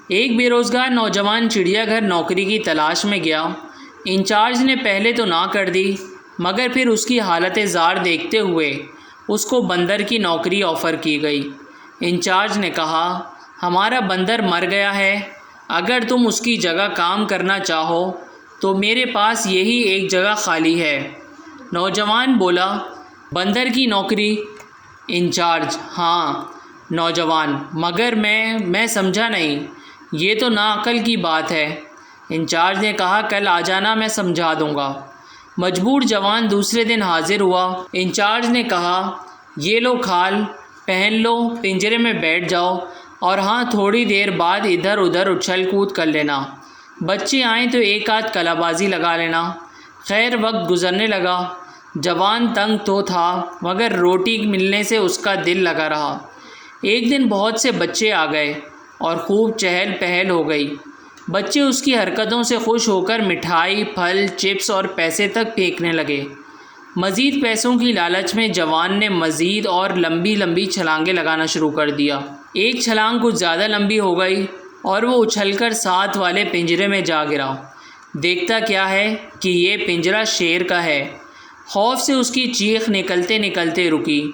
ایک بے روزگار نوجوان چڑیا گھر نوکری کی تلاش میں گیا۔ انچارج نے پہلے تو نہ کر دی، مگر پھر اس کی حالت زار دیکھتے ہوئے اس کو بندر کی نوکری آفر کی گئی۔ انچارج نے کہا، ہمارا بندر مر گیا ہے، اگر تم اس کی جگہ کام کرنا چاہو تو میرے پاس یہی ایک جگہ خالی ہے۔ نوجوان بولا، بندر کی نوکری؟ انچارج، ہاں۔ نوجوان، مگر میں سمجھا نہیں، یہ تو ناعقل کی بات ہے۔ انچارج نے کہا، کل آ جانا، میں سمجھا دوں گا۔ مجبور جوان دوسرے دن حاضر ہوا۔ انچارج نے کہا، یہ لو کھال، پہن لو، پنجرے میں بیٹھ جاؤ، اور ہاں تھوڑی دیر بعد ادھر ادھر اچھل کود کر لینا، بچے آئیں تو ایک آدھ کلا بازی لگا لینا۔ خیر وقت گزرنے لگا۔ جوان تنگ تو تھا، مگر روٹی ملنے سے اس کا دل لگا رہا۔ ایک دن بہت سے بچے آ گئے اور خوب چہل پہل ہو گئی۔ بچے اس کی حرکتوں سے خوش ہو کر مٹھائی، پھل، چپس اور پیسے تک پھینکنے لگے۔ مزید پیسوں کی لالچ میں جوان نے مزید اور لمبی لمبی چھلانگیں لگانا شروع کر دیا۔ ایک چھلانگ کچھ زیادہ لمبی ہو گئی اور وہ اچھل کر ساتھ والے پنجرے میں جا گرا۔ دیکھتا کیا ہے کہ یہ پنجرہ شیر کا ہے۔ خوف سے اس کی چیخ نکلتے نکلتے رکی۔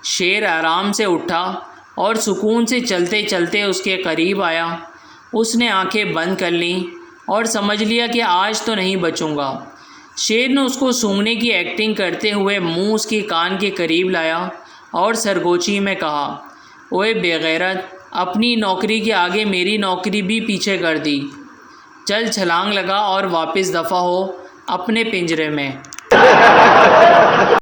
شیر آرام سے اٹھا اور سکون سے چلتے چلتے اس کے قریب آیا۔ اس نے آنکھیں بند کر لیں اور سمجھ لیا کہ آج تو نہیں بچوں گا۔ شیر نے اس کو سونگھنے کی ایکٹنگ کرتے ہوئے منہ اس کے کان کے قریب لایا اور سرگوچی میں کہا، اوئے بے غیرت، اپنی نوکری کے آگے میری نوکری بھی پیچھے کر دی۔ چل چھلانگ لگا اور واپس دفع ہو اپنے پنجرے میں۔